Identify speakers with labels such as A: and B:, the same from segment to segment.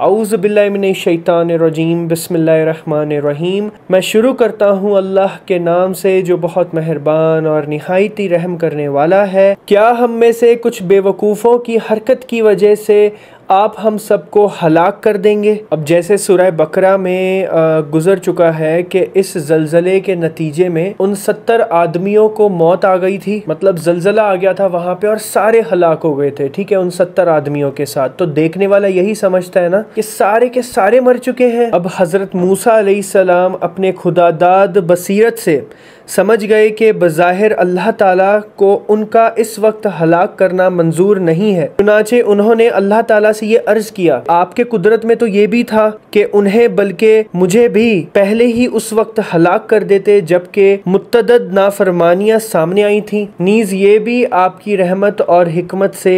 A: औज़ु बिल्लाहि मिनश शैतानिर रजीम, बिस्मिल्लाहिर रहमानिर रहीम। मैं शुरू करता हूँ अल्लाह के नाम से जो बहुत मेहरबान और निहायती रहम करने वाला है। क्या हम में से कुछ बेवकूफ़ों की हरकत की वजह से आप हम सबको हलाक कर देंगे? अब जैसे सूरह बकरा में गुज़र चुका है कि इस ज़लज़ले के नतीजे में उन 70 आदमियों को मौत आ गई थी, मतलब ज़लज़ला आ गया था वहाँ पे और सारे हलाक हो गए थे। ठीक है, उन 70 आदमियों के साथ। तो देखने वाला यही समझता है ना कि सारे के सारे मर चुके हैं। अब हज़रत मूसा अलैहिस्सलाम अपने खुदादाद बसीरत से समझ गए कि बज़ाहिर अल्लाह ताला को उनका इस वक्त हलाक करना मंजूर नहीं है। चुनाचे उन्होंने अल्लाह ताला से ये अर्ज़ किया, आपके कुदरत में तो ये भी था कि उन्हें बल्कि मुझे भी पहले ही उस वक्त हलाक कर देते जबकि मुतअद्दिद नाफरमानियाँ सामने आई थी। नीज़ ये भी आपकी रहमत और हिकमत से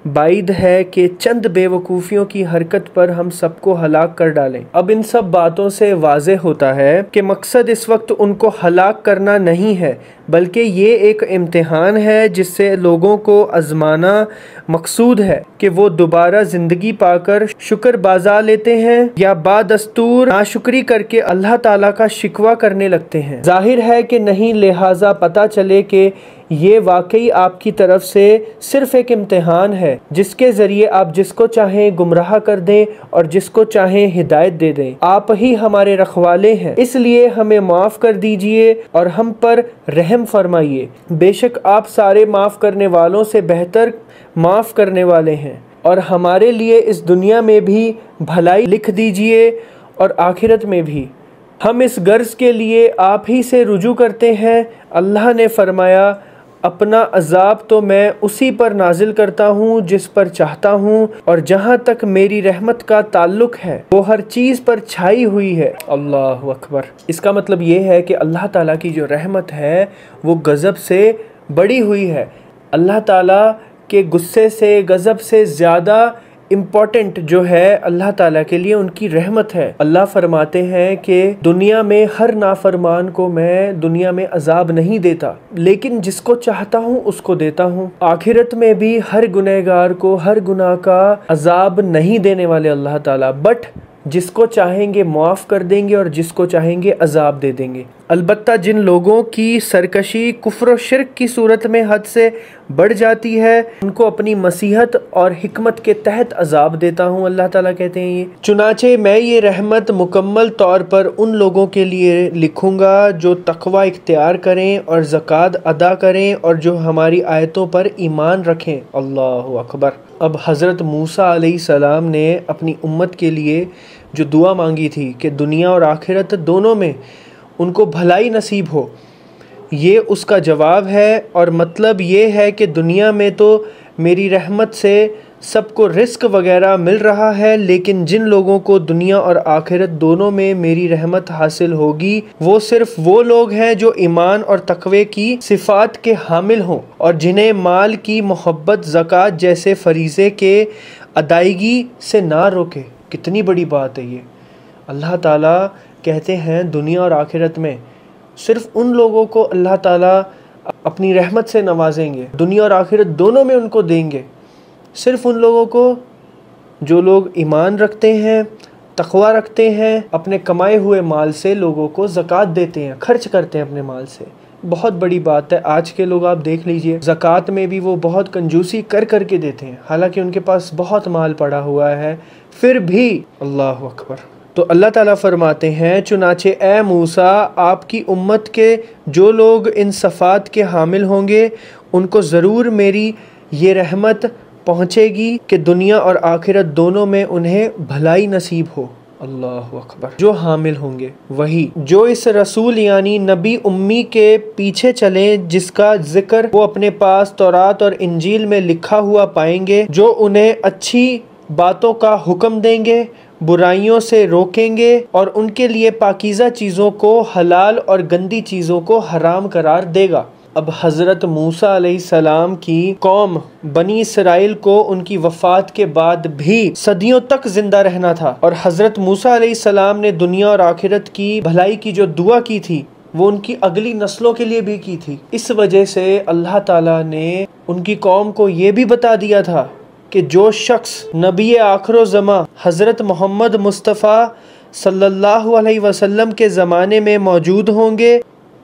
A: बाइद है कि चंद बेवकूफ़ियों की हरकत पर हम सबको हलाक कर डालें। अब इन सब बातों से वाज़ेह होता है कि मकसद इस वक्त उनको हलाक करना नहीं है, बल्कि ये एक इम्तिहान है जिससे लोगों को आजमाना मकसूद है कि वो दोबारा ज़िंदगी पाकर शुक्र बाजा लेते हैं या बादस्तूर नाशुक्री करके अल्लाह ताला का शिकवा करने लगते हैं। जाहिर है कि नहीं, लिहाजा पता चले कि ये वाकई आपकी तरफ से सिर्फ एक इम्तिहान है जिसके ज़रिए आप जिसको चाहें गुमराह कर दें और जिसको चाहें हिदायत दे दें। आप ही हमारे रखवाले हैं, इसलिए हमें माफ़ कर दीजिए और हम पर रहम फरमाइए। बेशक आप सारे माफ़ करने वालों से बेहतर माफ़ करने वाले हैं, और हमारे लिए इस दुनिया में भी भलाई लिख दीजिए और आखिरत में भी। हम इस गर्ज के लिए आप ही से रुजू करते हैं। अल्लाह ने फरमाया, अपना अजाब तो मैं उसी पर नाजिल करता हूँ जिस पर चाहता हूँ, और जहाँ तक मेरी रहमत का ताल्लुक है वो हर चीज़ पर छाई हुई है। अल्लाह अकबर। इसका मतलब ये है कि अल्लाह ताला की जो रहमत है वो गज़ब से बड़ी हुई है। अल्लाह ताला के गुस्से से, गज़ब से ज़्यादा इम्पॉर्टेंट जो है अल्लाह ताला के लिए उनकी रहमत है। अल्लाह फरमाते हैं कि दुनिया में हर नाफरमान को मैं दुनिया में अजाब नहीं देता, लेकिन जिसको चाहता हूँ उसको देता हूँ। आखिरत में भी हर गुनहगार को हर गुनाह का अजाब नहीं देने वाले अल्लाह ताला, बट जिसको चाहेंगे मुआफ़ कर देंगे और जिसको चाहेंगे अजाब दे देंगे। अलबत्ता जिन लोगों की सरकशी कुफ्र शिर्क की सूरत में हद से बढ़ जाती है उनको अपनी मसीहत और हिकमत के तहत अजाब देता हूँ, अल्लाह ताला कहते हैं ये। चुनाचे मैं ये रहमत मुकम्मल तौर पर उन लोगों के लिए लिखूँगा जो तकवा इख्तियार करें और ज़कात अदा करें और जो हमारी आयतों पर ईमान रखें। अल्लाह अकबर। अब हज़रत मूसा अलैहिस्सलाम ने अपनी उम्मत के लिए जो दुआ मांगी थी कि दुनिया और आखिरत दोनों में उनको भलाई नसीब हो, ये उसका जवाब है। और मतलब ये है कि दुनिया में तो मेरी रहमत से सबको रिस्क वगैरह मिल रहा है, लेकिन जिन लोगों को दुनिया और आखिरत दोनों में मेरी रहमत हासिल होगी वो सिर्फ वो लोग हैं जो ईमान और तकवे की सिफ़ात के हामिल हों और जिन्हें माल की मोहब्बत, ज़कात जैसे फ़रीज़े के अदायगी से ना रोके। कितनी बड़ी बात है ये। अल्लाह ताला कहते हैं दुनिया और आखिरत में सिर्फ उन लोगों को अल्लाह ताला अपनी रहमत से नवाजेंगे, दुनिया और आखिरत दोनों में उनको देंगे। सिर्फ उन लोगों को जो लोग ईमान रखते हैं, तक़वा रखते हैं, अपने कमाए हुए माल से लोगों को ज़कात देते हैं, खर्च करते हैं अपने माल से। बहुत बड़ी बात है। आज के लोग आप देख लीजिए, ज़कात में भी वो बहुत कंजूसी कर कर के देते हैं, हालांकि उनके पास बहुत माल पड़ा हुआ है, फिर भी। अल्लाह अकबर। तो अल्लाह ताला फरमाते हैं, चुनाचे ए मूसा आपकी उम्मत के जो लोग इन सफ़ात के हामिल होंगे उनको ज़रूर मेरी ये रहमत पहुँचेगी कि दुनिया और आखिरत दोनों में उन्हें भलाई नसीब हो। अल्लाह अकबर। जो हामिल होंगे वही जो इस रसूल यानी नबी उम्मी के पीछे चलें जिसका जिक्र वो अपने पास तौरात और इंजील में लिखा हुआ पाएंगे, जो उन्हें अच्छी बातों का हुक्म देंगे, बुराइयों से रोकेंगे और उनके लिए पाकीज़ा चीज़ों को हलाल और गंदी चीज़ों को हराम करार देगा। अब हज़रत मूसा अलैहिस्सलाम की कौम बनी इसराइल को उनकी वफ़ात के बाद भी सदियों तक ज़िंदा रहना था, और हज़रत मूसा अलैहिस्सलाम ने दुनिया और आखिरत की भलाई की जो दुआ की थी वो उनकी अगली नस्लों के लिए भी की थी। इस वजह से अल्लाह ताला ने उनकी कौम को ये भी बता दिया था कि जो शख्स नबी आखिर ज़मा हज़रत मोहम्मद मुस्तफ़ा सल्लल्लाहु अलैहि वसल्लम के ज़माने में मौजूद होंगे,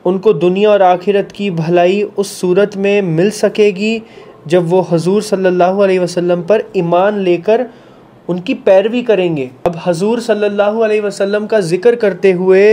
A: उनको दुनिया और आखिरत की भलाई उस सूरत में मिल सकेगी जब वो हुज़ूर सल्लल्लाहु अलैहि वसल्लम पर ईमान लेकर उनकी पैरवी करेंगे। अब हुज़ूर सल्लल्लाहु अलैहि वसल्लम का ज़िक्र करते हुए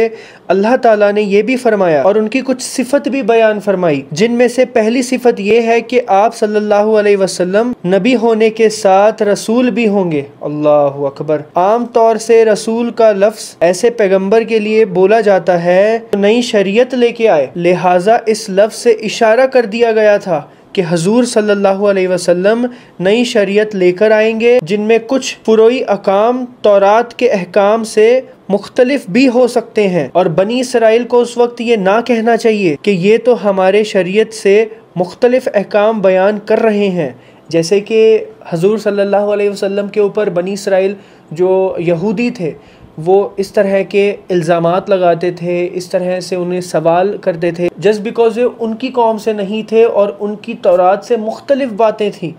A: अल्लाह ताला ने ये भी फरमाया और उनकी कुछ सिफ़त भी बयान फरमाई, जिनमें से पहली सिफ़त ये है कि आप सल्लल्लाहु अलैहि वसल्लम नबी होने के साथ रसूल भी होंगे। अल्लाहु अकबर। आम तौर से रसूल का लफ्ज़ ऐसे पैगम्बर के लिए बोला जाता है तो नई शरीयत लेके आए, लिहाजा इस लफ्ज़ से इशारा कर दिया गया था कि हुज़ूर सल्लल्लाहु अलैहि वसल्लम नई शरीयत लेकर आएंगे, जिनमें कुछ फ़ुरोई अहकाम तौरात के अहकाम से मुख्तलिफ भी हो सकते हैं। और बनी इसराइल को उस वक्त ये ना कहना चाहिए कि ये तो हमारे शरीयत से मुख्तलिफ अहकाम बयान कर रहे हैं, जैसे कि हुज़ूर सल्लल्लाहु अलैहि वसल्लम के ऊपर बनी इसराइल जो यहूदी थे वो इस तरह के इल्ज़ामात लगाते थे, इस तरह से उन्हें सवाल करते थे जस्ट बिकॉज़ वे उनकी कौम से नहीं थे और उनकी तौरात से मुख्तलिफ बातें थीं।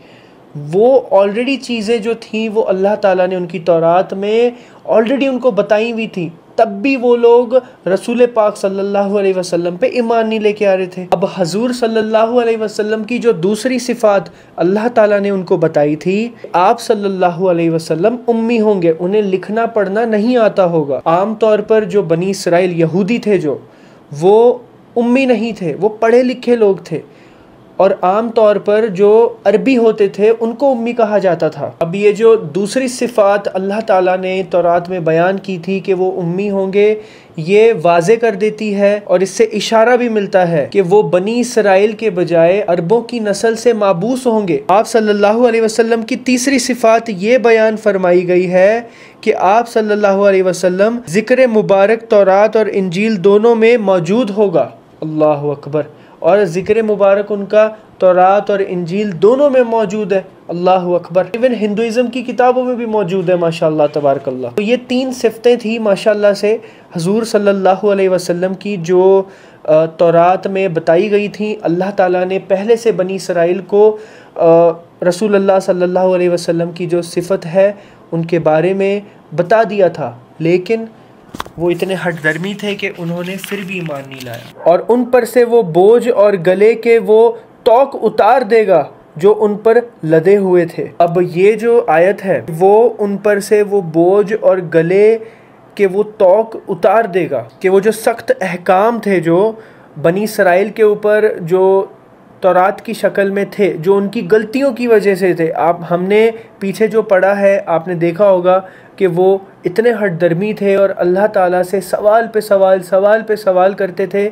A: वो ऑलरेडी चीज़ें जो थीं वो अल्लाह ताला ने उनकी तौरात में ऑलरेडी उनको बताई हुई थी, तब भी वो लोग रसूल पाक सल्लल्लाहु अलैहि वसल्लम पे ईमान नहीं लेके आ रहे थे। अब हुज़ूर सल्लल्लाहु अलैहि वसल्लम की जो दूसरी सिफ़ात अल्लाह ताला ने उनको बताई थी, आप सल्लल्लाहु अलैहि वसल्लम उम्मी होंगे, उन्हें लिखना पढ़ना नहीं आता होगा। आम तौर पर जो बनी इसराइल यहूदी थे जो वो उम्मी नहीं थे, वो पढ़े लिखे लोग थे और आम तौर पर जो अरबी होते थे उनको उम्मी कहा जाता था। अब ये जो दूसरी सिफ़ात अल्लाह ताला ने तौरात में बयान की थी कि वो उम्मी होंगे, ये वाज़े कर देती है और इससे इशारा भी मिलता है कि वो बनी इसराइल के बजाय अरबों की नस्ल से माबूस होंगे। आप सल्लल्लाहु अलैहि वसल्लम की तीसरी सिफ़ात ये बयान फरमाई गई है कि आप सल्लल्लाहु अलैहि वसल्लम ज़िक्र मुबारक तौरात और इंजील दोनों में मौजूद होगा। अल्लाहु अकबर। और ज़िक्र मुबारक उनका तौरात और इंजील दोनों में मौजूद है। अल्लाहु अकबर। इवन हिंदुइज़्म की किताबों में भी मौजूद है माशाअल्लाह तबारकल्लाह। तो ये तीन सिफ़तें थी माशाअल्लाह से हुज़ूर सल्लल्लाहु अलैहि वसल्लम की जो तौरात में बताई गई थी। अल्लाह ताला ने पहले से बनी इसराइल को रसूलुल्लाह सल्लल्लाहु अलैहि वसल्लम की जो सिफ़त है उनके बारे में बता दिया था, लेकिन वो इतने हठधर्मी थे कि उन्होंने फिर भी ईमान नहीं लाया और उन पर से वो बोझ और गले के वो तौक उतार देगा जो उन पर लदे हुए थे। अब ये जो आयत है वो उन पर से वो बोझ और गले के वो तौक उतार देगा कि वो जो सख्त अहकाम थे जो बनी इसराइल के ऊपर जो तौरात की शक्ल में थे, जो उनकी गलतियों की वजह से थे। हमने पीछे जो पढ़ा है आपने देखा होगा कि वो इतने हठधर्मी थे और अल्लाह ताला से सवाल पे सवाल करते थे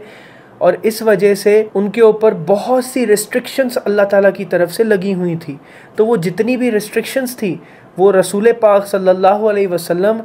A: और इस वजह से उनके ऊपर बहुत सी रिस्ट्रिक्शंस अल्लाह ताला की तरफ से लगी हुई थी। तो वो जितनी भी रिस्ट्रिक्शंस थी वो रसूल पाक सल्लल्लाहु अलैहि वसल्लम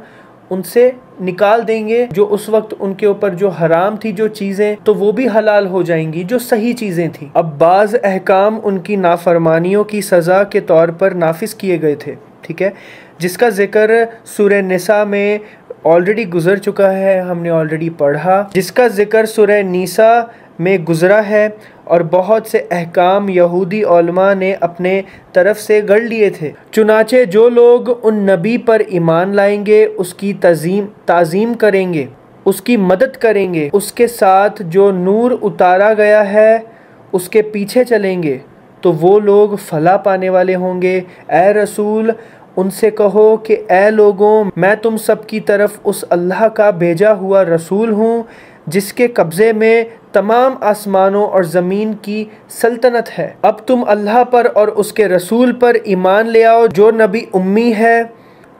A: उनसे निकाल देंगे। जो उस वक्त उनके ऊपर जो हराम थी जो चीज़ें, तो वो भी हलाल हो जाएंगी जो सही चीज़ें थी। अब बाज़ अहकाम उनकी नाफरमानियों की सज़ा के तौर पर नाफिज किए गए थे, ठीक है, जिसका ज़िक्र सूरह निसा में ऑलरेडी गुज़र चुका है, हमने ऑलरेडी पढ़ा, जिसका ज़िक्र सूरह निसा में गुज़रा है और बहुत से अहकाम यहूदी उलमा ने अपने तरफ से गढ़ लिए थे। चुनाचे जो लोग उन नबी पर ईमान लाएंगे, उसकी ताज़ीम करेंगे, उसकी मदद करेंगे, उसके साथ जो नूर उतारा गया है उसके पीछे चलेंगे, तो वो लोग फला पाने वाले होंगे। ए रसूल उनसे कहो कि ए लोगों, मैं तुम सब की तरफ उस अल्लाह का भेजा हुआ रसूल हूँ जिसके कब्ज़े में तमाम आसमानों और ज़मीन की सल्तनत है। अब तुम अल्लाह पर और उसके रसूल पर ईमान ले आओ जो नबी उम्मी है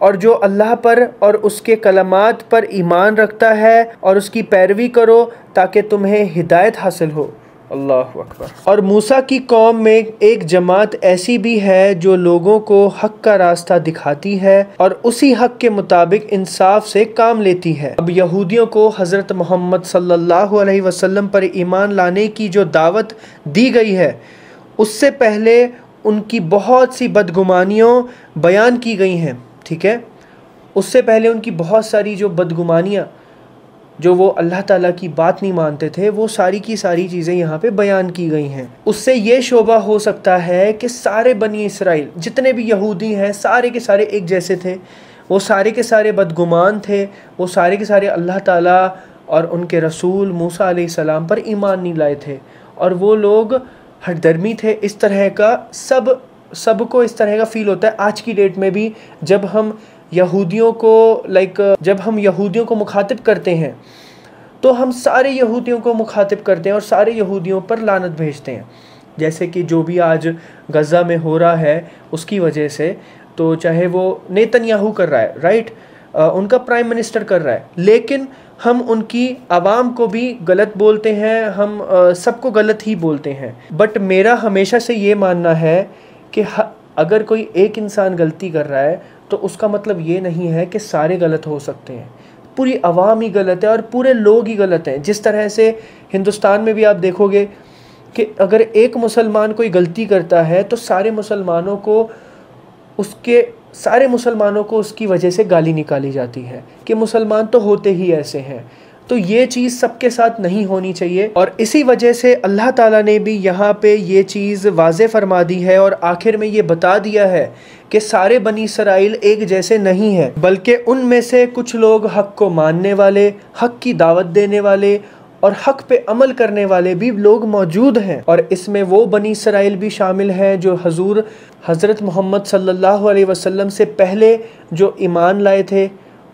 A: और जो अल्लाह पर और उसके कलमात पर ईमान रखता है और उसकी पैरवी करो ताकि तुम्हें हिदायत हासिल हो। अल्लाहु अकबर। और मूसा की कौम में एक जमात ऐसी भी है जो लोगों को हक़ का रास्ता दिखाती है और उसी हक़ के मुताबिक इंसाफ से काम लेती है। अब यहूदियों को हज़रत मोहम्मद सल्लल्लाहु अलैहि वसल्लम पर ईमान लाने की जो दावत दी गई है उससे पहले उनकी बहुत सी बदगुमानियों बयान की गई हैं, ठीक है। उससे पहले उनकी बहुत सारी जो बदगुमानियाँ जो वो अल्लाह ताला की बात नहीं मानते थे, वो सारी की सारी चीज़ें यहाँ पे बयान की गई हैं। उससे ये शोभा हो सकता है कि सारे बनी इसराइल जितने भी यहूदी हैं सारे के सारे एक जैसे थे, वो सारे के सारे बदगुमान थे, वो सारे के सारे अल्लाह ताला और उनके रसूल मूसा अलैहिस्सलाम पर ईमान नहीं लाए थे, और वो लोग हठधर्मी थे। इस तरह का सबको इस तरह का फ़ील होता है आज की डेट में भी, जब हम यहूदियों को मुखातिब करते हैं तो हम सारे यहूदियों को मुखातिब करते हैं और सारे यहूदियों पर लानत भेजते हैं। जैसे कि जो भी आज गज़ा में हो रहा है उसकी वजह से, तो चाहे वो नेतन्याहू कर रहा है, राइट, उनका प्राइम मिनिस्टर कर रहा है, लेकिन हम उनकी आवाम को भी गलत बोलते हैं, हम सबको गलत ही बोलते हैं। बट मेरा हमेशा से ये मानना है कि अगर कोई एक इंसान गलती कर रहा है तो उसका मतलब ये नहीं है कि सारे गलत हो सकते हैं, पूरी आवाम ही गलत है और पूरे लोग ही गलत हैं। जिस तरह से हिंदुस्तान में भी आप देखोगे कि अगर एक मुसलमान कोई गलती करता है तो सारे मुसलमानों को उसकी वजह से गाली निकाली जाती है कि मुसलमान तो होते ही ऐसे हैं। तो ये चीज़ सबके साथ नहीं होनी चाहिए, और इसी वजह से अल्लाह ताला ने भी यहाँ पे ये चीज़ वाज़े फरमा दी है और आखिर में ये बता दिया है कि सारे बनी इसराइल एक जैसे नहीं हैं, बल्कि उनमें से कुछ लोग हक़ को मानने वाले, हक़ की दावत देने वाले और हक़ पे अमल करने वाले भी लोग मौजूद हैं। और इसमें वो बनी इसराइल भी शामिल हैं जो हज़रत मोहम्मद सल्लल्लाहु अलैहि वसल्लम से पहले जो ईमान लाए थे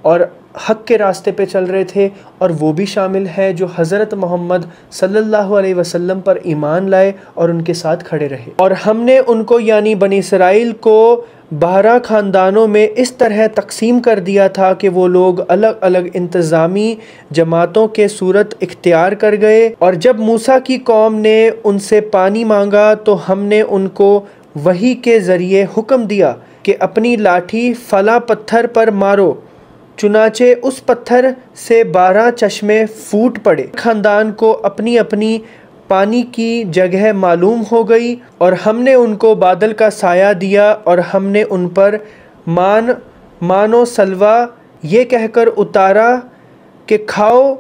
A: और हक़ के रास्ते पे चल रहे थे, और वो भी शामिल है जो हज़रत मोहम्मद सल्लल्लाहु अलैहि वसल्लम पर ईमान लाए और उनके साथ खड़े रहे। और हमने उनको यानी बनी इसराइल को 12 ख़ानदानों में इस तरह तकसीम कर दिया था कि वो लोग अलग अलग इंतज़ामी जमातों के सूरत इख्तियार कर गए। और जब मूसा की कौम ने उनसे पानी मांगा तो हमने उनको वही के ज़रिए हुक्म दिया कि अपनी लाठी फला पत्थर पर मारो, चुनाचे उस पत्थर से 12 चश्मे फूट पड़े। ख़ानदान को अपनी अपनी पानी की जगह मालूम हो गई, और हमने उनको बादल का साया दिया और हमने उन पर मानो सलवा ये कहकर उतारा कि खाओ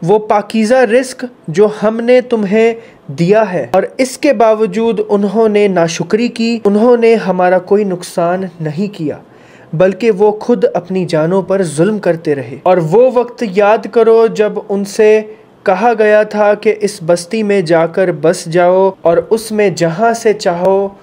A: वो पाकीज़ा रिस्क जो हमने तुम्हें दिया है। और इसके बावजूद उन्होंने नाशुक्री की, उन्होंने हमारा कोई नुकसान नहीं किया, बल्कि वो खुद अपनी जानों पर जुल्म करते रहे। और वो वक्त याद करो जब उनसे कहा गया था कि इस बस्ती में जाकर बस जाओ और उसमें जहाँ से चाहो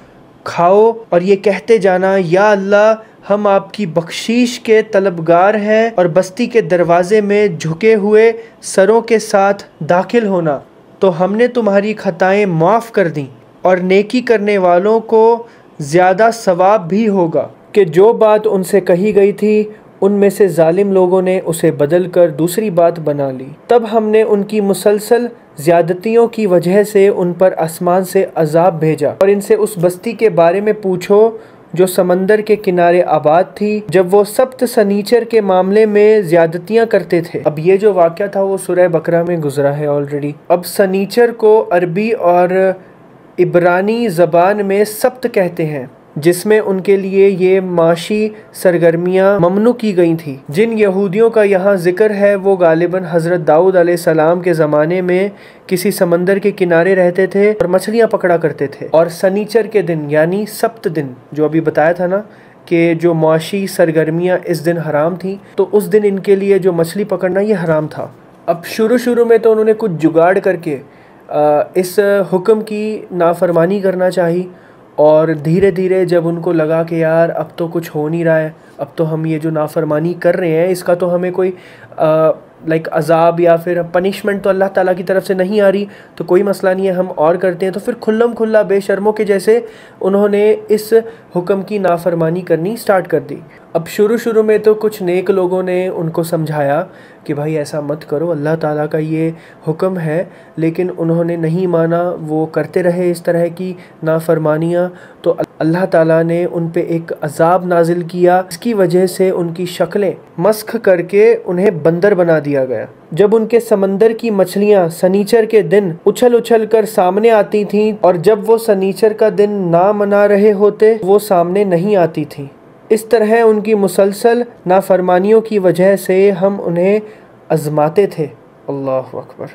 A: खाओ, और ये कहते जाना या अल्लाह हम आपकी बख्शीश के तलबगार हैं, और बस्ती के दरवाज़े में झुके हुए सरों के साथ दाखिल होना, तो हमने तुम्हारी खताएं माफ़ कर दी और नेकी करने वालों को ज़्यादा सवाब भी होगा। कि जो बात उनसे कही गई थी उनमें से जालिम लोगों ने उसे बदल कर दूसरी बात बना ली। तब हमने उनकी मुसलसल ज़्यादतियों की वजह से उन पर आसमान से अजाब भेजा। और इनसे उस बस्ती के बारे में पूछो जो समंदर के किनारे आबाद थी, जब वो सब्त सनीचर के मामले में ज़्यादतियाँ करते थे। अब ये जो वाक़या था वो सूरह बकरा में गुजरा है ऑलरेडी। अब सनीचर को अरबी और इब्रानी ज़बान में सब्त कहते हैं, जिसमें उनके लिए ये माशी सरगर्मियाँ ममनू की गई थी। जिन यहूदियों का यहाँ ज़िक्र है वो गालिबन हज़रत दाऊद अलैहिस्सलाम के ज़माने में किसी समंदर के किनारे रहते थे और मछलियाँ पकड़ा करते थे। और सनीचर के दिन यानी सब्त दिन, जो अभी बताया था ना कि जो माशी सरगर्मियाँ इस दिन हराम थी, तो उस दिन इनके लिए जो मछली पकड़ना ये हराम था। अब शुरू में तो उन्होंने कुछ जुगाड़ करके इस हुक्म की नाफरमानी करना चाहिए, और धीरे धीरे जब उनको लगा कि यार अब तो कुछ हो नहीं रहा है, अब तो हम ये जो नाफरमानी कर रहे हैं इसका तो हमें कोई अजाब या फिर पनिशमेंट तो अल्लाह ताला की तरफ से नहीं आ रही, तो कोई मसला नहीं है, हम और करते हैं। तो फिर खुल्लम खुल्ला बेशर्मों के जैसे उन्होंने इस हुक्म की नाफरमानी करनी स्टार्ट कर दी। अब शुरू में तो कुछ नेक लोगों ने उनको समझाया कि भाई ऐसा मत करो, अल्लाह ताला का ये हुक्म है, लेकिन उन्होंने नहीं माना, वो करते रहे इस तरह की नाफरमानियाँ। तो अल्लाह ताला ने उन पे एक अजाब नाजिल किया, इसकी वजह से उनकी शक्लें मस्ख करके उन्हें बंदर बना दिया गया। जब उनके समंदर की मछलियाँ सनीचर के दिन उछल उछल कर सामने आती थीं, और जब वो सनीचर का दिन ना मना रहे होते वो सामने नहीं आती थीं। इस तरह उनकी मुसलसल नाफरमानियों की वजह से हम उन्हें आजमाते थे। अल्लाहु अकबर।